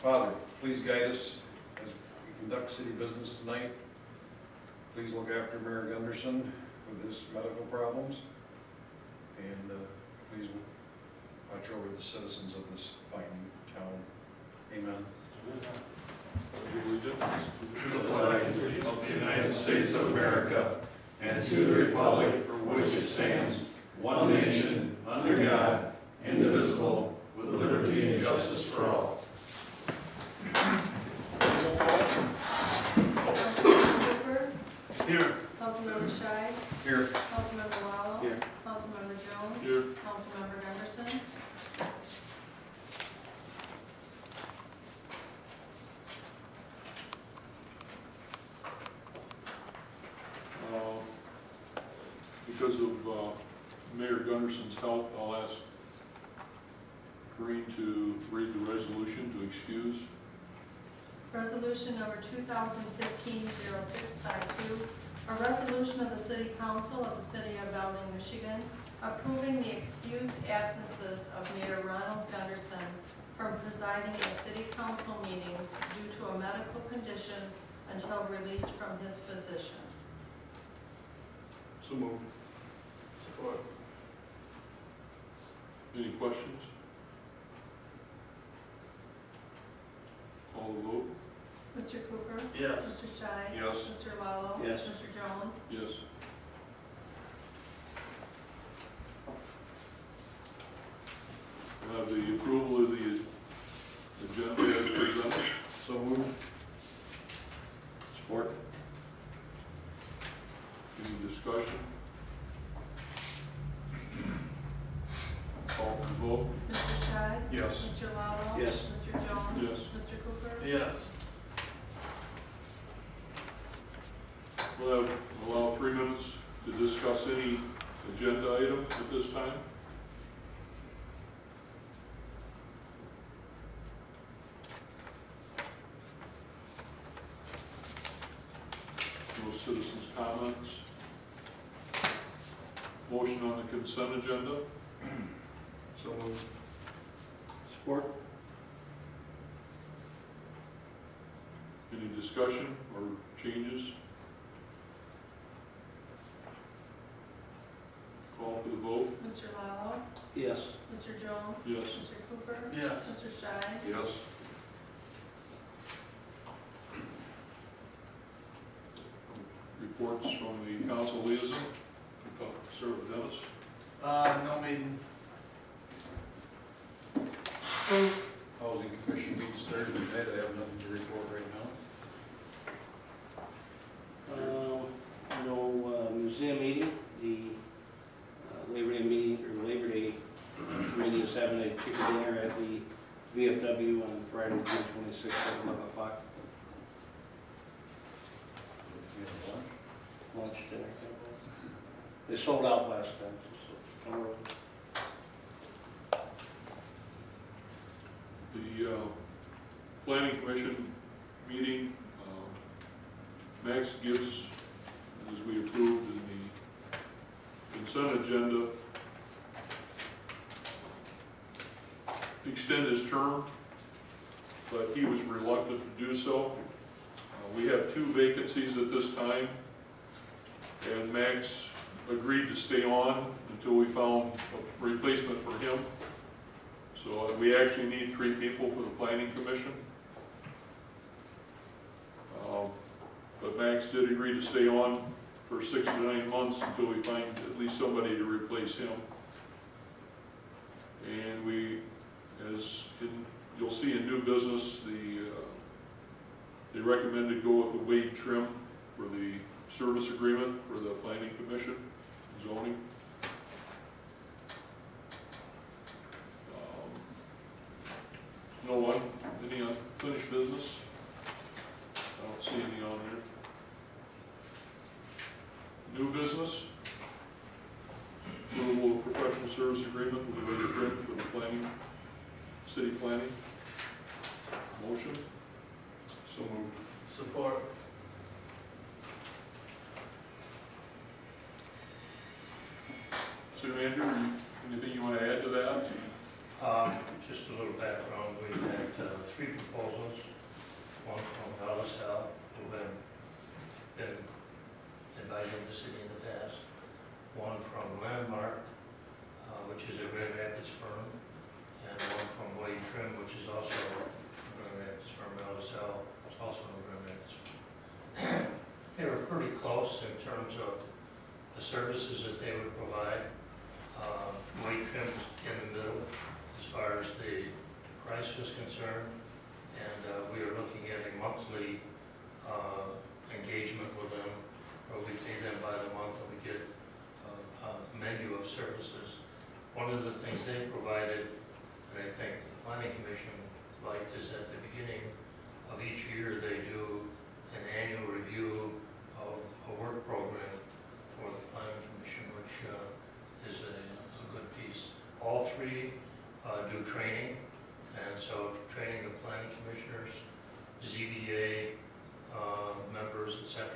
Father, please guide us as we conduct city business tonight. Please look after Mayor Gunderson with his medical problems. And please watch over the citizens of this fine town. Amen. To the flag of the United States of America and to the republic for which it stands, one nation, under God, indivisible, with liberty and justice for all. Cooper. Here. Councilmember Scheid. Here. Councilmember Wallow. Here. Councilmember Jones. Here. Councilmember Gunderson. Because of Mayor Gunderson's health, I'll ask Green to read the resolution to excuse. Resolution number 2015-0652, a resolution of the City Council of the City of Belding, Michigan, approving the excused absences of Mayor Ronald Gunderson from presiding at City Council meetings due to a medical condition until released from his position. So moved. Support. Any questions? Call the vote. Mr. Cooper? Yes. Mr. Scheid? Yes. Mr. Wallow? Yes. Mr. Jones? Yes. We have the approval of the agenda as presented. So moved. Support. Any discussion? Call for the vote. Mr. Scheid? Yes. Mr. Wallow? Yes. Mr. Jones? Yes. Mr. Cooper? Yes. We'll allow 3 minutes to discuss any agenda item at this time. No citizens' comments. Motion on the consent agenda. So moved. Support. Any discussion or changes? Call for the vote. Mr. Wallow? Yes. Mr. Jones? Yes. Mr. Cooper? Yes. Mr. Scheid? Yes. Reports from the council liaison. Sir Dennis. No meeting. Housing Commission meets Thursday night. I have nothing to report right now. No museum meeting. The Labor Day meeting, or Labor Day committee is having a chicken dinner at the VFW on Friday, June 26th at 11 o'clock. Lunch dinner. They sold out last time. So don't worry. The planning commission meeting, Max gives, as we approved in the consent agenda, extend his term, but he was reluctant to do so. We have 2 vacancies at this time, and Max agreed to stay on until we found a replacement for him. So we actually need 3 people for the planning commission. But Max did agree to stay on for 6 to 9 months until we find at least somebody to replace him. And we, you'll see in new business, they recommended go with the Wade Trim for the service agreement for the planning commission, zoning. No one, any unfinished business? I don't see any on there. New business? Approval of professional service agreement with the Wade Trim for the planning, city planning. Motion? So moved. Support. So Andrew, anything you want to add to that? Just a little background. We had 3 proposals. house in terms of the services that they would provide. Weight trim was in the middle as far as the price was concerned, and we are looking at a monthly engagement with them, where we pay them by the month and we get a menu of services. One of the things they provided, and I think the Planning Commission liked, is at the beginning of each year they do an annual review of a work program for the Planning Commission, which is a good piece. All three do training, and so training of planning commissioners, ZBA members, etc.,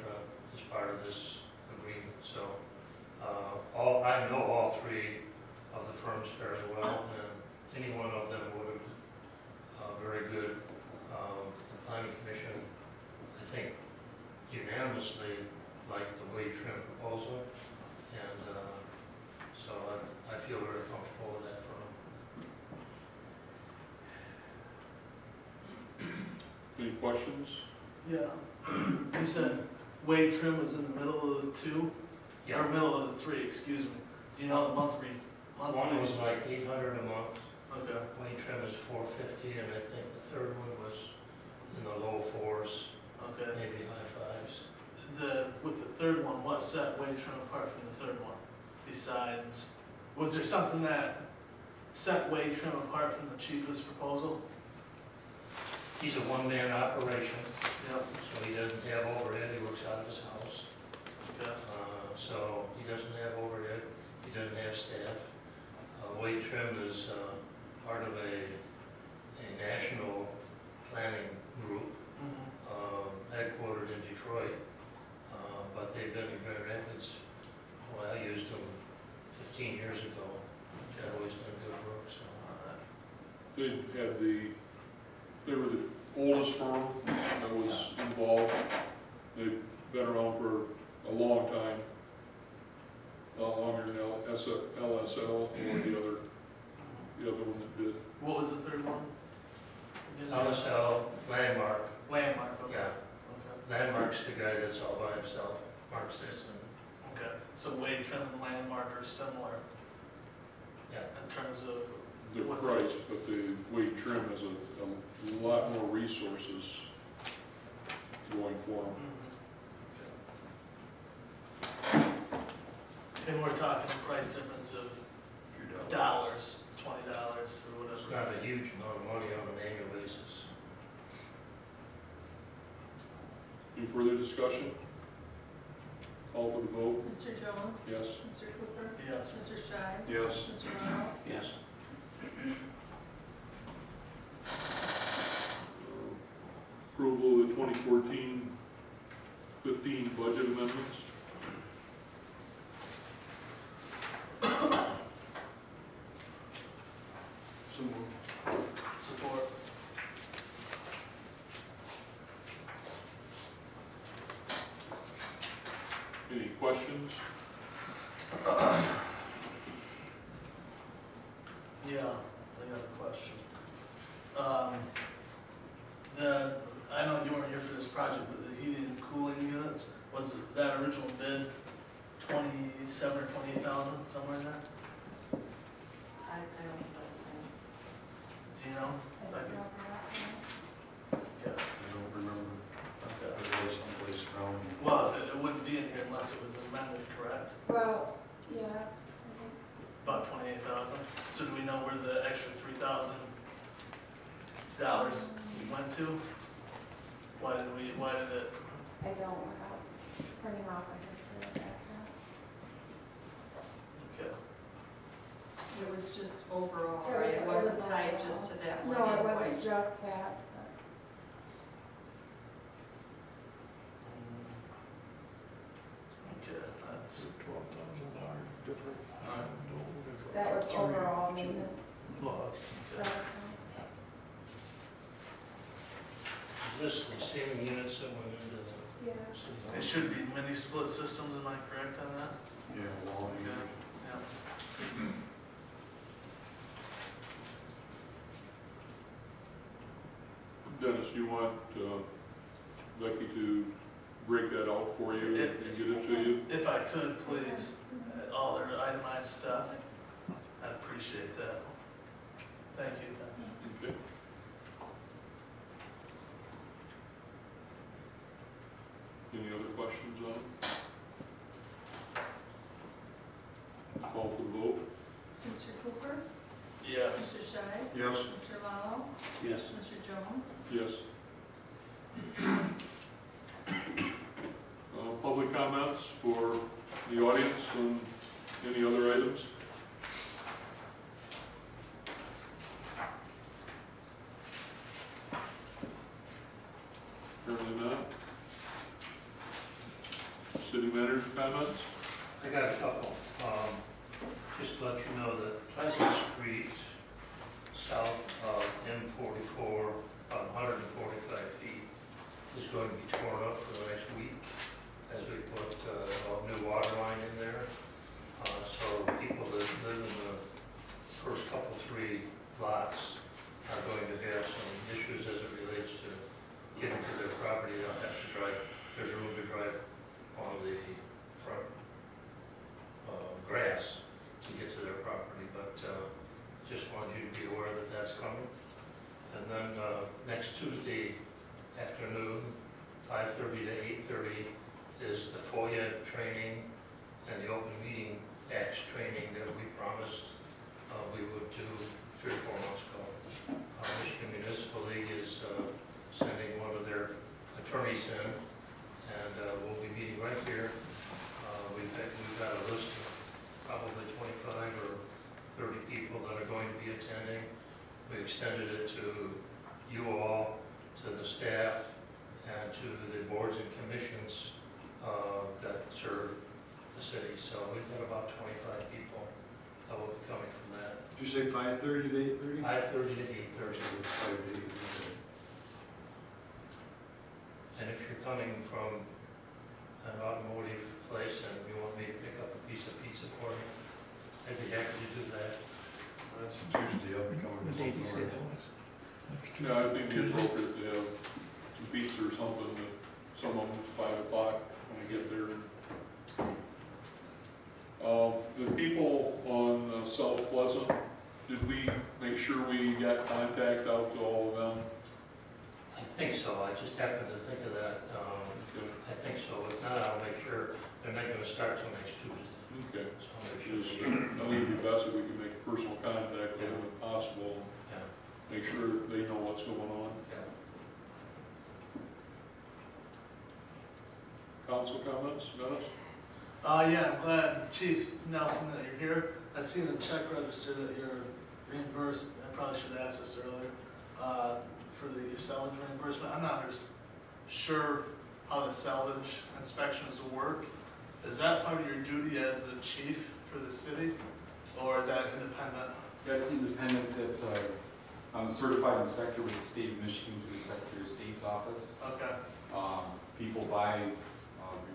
is part of this agreement. So I know all three of the firms fairly well, and any one of them would have very good. The Planning Commission, I think, unanimously liked the weight trim proposal, and so I feel very comfortable with that firm. Any questions? Yeah. You said Wade Trim was in the middle of the two? Or middle of the three, excuse me. Do you know the monthly? One was like 800 a month. Okay. Weight trim is 450, and I think the third one was in the low fours, Okay. maybe high fives. With the third one, what set Wade Trim apart from the third one? Besides, was there something that set Wade Trim apart from the cheapest proposal? He's a one-man operation, Yep. so he doesn't have overhead. He works out of his house. Okay. So he doesn't have overhead. He doesn't have staff. Weight Trim is part of a national planning group headquartered in Detroit, but they've been in Grand Rapids. Well, I used them 15 years ago. They've always done good work. So. They were the oldest firm that was involved. They've been around for a long time. A lot longer than LSL or the other one that did. What was the third one? LSL, Landmark. Landmark. Okay. Yeah. Okay. Landmark's the guy that's all by himself. Mark Sisson. Okay. So Wade Trim and Landmark are similar. Yeah. In terms of The price, but the weight trim has a lot more resources going for them. And we're talking a price difference of dollars, $20 or It's whatever. not a huge amount of money on an annual basis. Any further discussion? Call for the vote. Mr. Jones? Yes. Mr. Cooper? Yes. Mr. Scheid? Yes. Mr. Arnold? Yes. Approval of the 2014-15 budget amendments. So moved. Support. Any questions? Yeah, I got a question. I know you weren't here for this project, but the heating and cooling units, was that original bid 27 or 28,000, somewhere in there? I don't know. Do you know? I don't know. Okay. I don't remember. Okay. It was someplace around. Well, it wouldn't be in here unless it was amended, correct? Well, yeah. About 28,000. So do we know where the extra $3,000 went to? Why did it? I don't without printing off a history of that. Okay. It was just overall, It right? was- It it wasn't was tied overall. just to that one No, it wasn't invoice. just that. Okay, that's. That was overall maintenance. Okay. Is this the same units that went into the Yeah. city hall? It should be mini split systems, am I correct on that? Yeah, well, Okay. Yeah. Dennis, do you want Becky to break that out for you and get it to you. If I could, please, all their itemized stuff, I'd appreciate that. Thank you. Okay. Any other questions on it? Call for the vote. Mr. Cooper? Yes. Mr. Shai? Yes. Mr. Lalo? Yes. Mr. Jones? Yes. Public comments for the audience on any other items? Apparently not. City manager comments? I got a couple. Just to let you know that Pleasant Street, south of M44, about 145 feet, is going to be torn up for the next week as we put a new water line in there. So people that live in the first couple, 3 lots are going to have some issues as it relates to getting to their property. They'll have to drive, there's room to drive on the front grass to get to their property, but just wanted you to be aware that that's coming. And then next Tuesday afternoon, 5:30 to 8:30, is the FOIA training and the Open Meeting Acts training that we promised we would do 3 or 4 months ago. Michigan Municipal League is sending one of their attorneys in, and we'll be meeting right here. We've got a list of probably 25 or 30 people that are going to be attending. We extended it to you all, to the staff, and to the boards and commissions that serve the city. So we've got about 25 people that will be coming from that. Did you say 5:30 to 8:30? 5:30 to 8:30. 5 to 8, okay. And if you're coming from an automotive place and you want me to pick up a piece of pizza for you, I'd be happy to do that. That's Tuesday, I'll be coming from up north. Yeah, I think it's appropriate to have some pizza or something, that some of them 5 o'clock when I get there. The people on South Pleasant, did we make sure we got contact out to all of them? I think so, I just happened to think of that. I think so, if not, I'll make sure they're not gonna start till next Tuesday. Okay. So I'll make sure. Just, I think it'd be best if we could make personal contact with them if possible, Yeah, make sure they know what's going on. yeah. Council comments, Dennis? Yeah, I'm glad, Chief Nelson, that you're here. I seen a check register that you're reimbursed, I probably should have asked this earlier, for your salvage reimbursement. I'm not sure how the salvage inspections will work. Is that part of your duty as the chief for the city, or is that independent? That's independent. That's I'm a certified inspector with the state of Michigan through the Secretary of State's office. Okay, People buy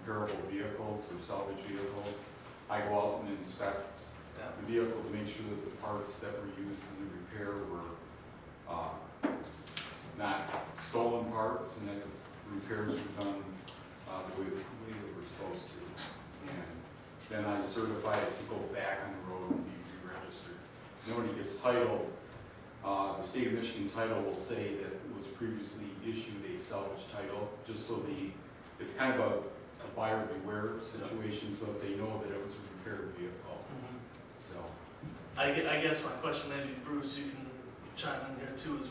repairable vehicles or salvage vehicles. I go out and inspect yeah, the vehicle to make sure that the parts that were used in the repair were not stolen parts, and that the repairs were done the way they were supposed to. And then I certify it to go back on the road and be re-registered. And when it gets titled, the state of Michigan title will say that it was previously issued a salvage title, just so it's kind of a buyer beware situation, so that they know that it was a repaired vehicle. mhm. So, I guess my question, maybe Bruce, you can chime in here too, is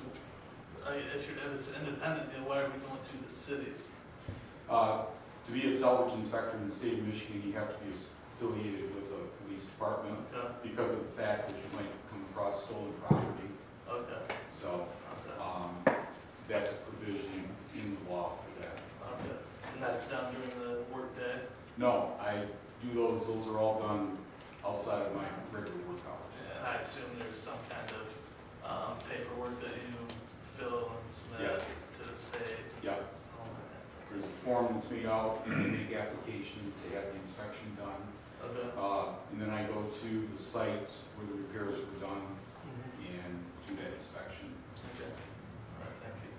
if it's an independent deal, why are we going through the city? to be a salvage inspector in the state of Michigan, you have to be affiliated with a police department Okay, because of the fact that you might come across stolen property. okay, So, okay, that's a provision in the law for that. okay. And that's done during the workday? No, I do those are all done outside of my regular work hours. And I assume there's some kind of paperwork that you fill and submit Yes. to the state? Yep, Oh, there's a form that's made out, and they make application to have the inspection done. okay. And then I go to the site where the repairs were done Mhm. and do that inspection. Okay, all right, thank you.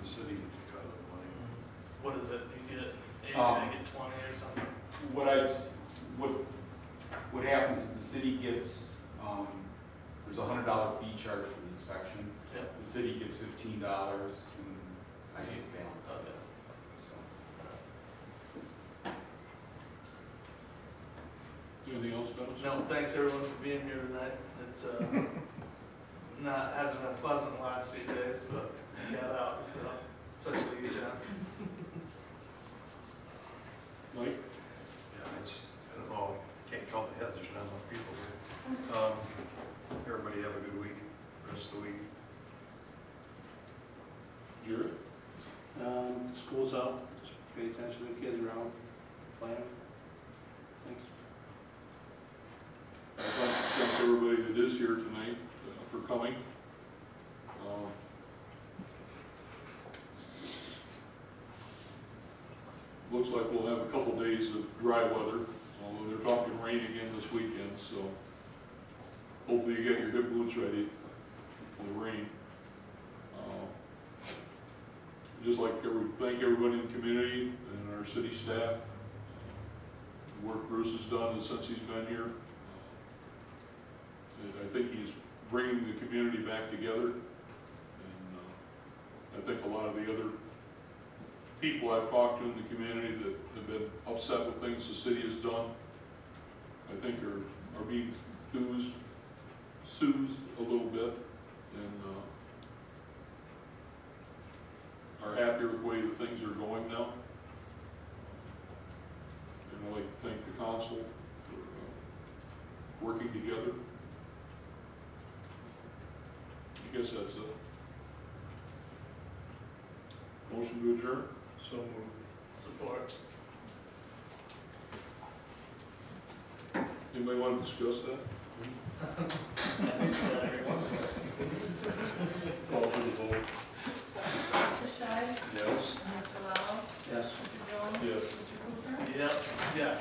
The city gets a cut of the money. What is it, you get maybe make it 20 or something. What happens is the city gets, there's a $100 fee charge for the inspection. Yep. The city gets $15 and I get the balance. Okay. So, Anything else, Dennis? No, thanks everyone for being here tonight. It's hasn't been pleasant the last few days, but we got out, so especially you, John. Mike? Yeah, I don't know, can't count the heads, there's not enough people here. Everybody have a good week, rest of the week. Jared? School's out, just pay attention to the kids around, plan. Thanks. I'd like to thank everybody that is here tonight for coming. Looks like we'll have a couple days of dry weather, although they're talking rain again this weekend, so hopefully you get your good boots ready for the rain. Just like thank everybody in the community and our city staff. The work Bruce has done since he's been here. And I think he's bringing the community back together. And I think a lot of the other people I've talked to in the community that have been upset with things the city has done, I think are being soothed a little bit and are happy with the way that things are going now. And I'd like to thank the council for working together. I guess that's it. Motion to adjourn? So moved. Support. Anybody want to discuss that? Call for the vote. Mr. Shai? Yes. Mr. Lau? Yes. Mr. Jones? Yes. Mr. Cooper? Yep, yes.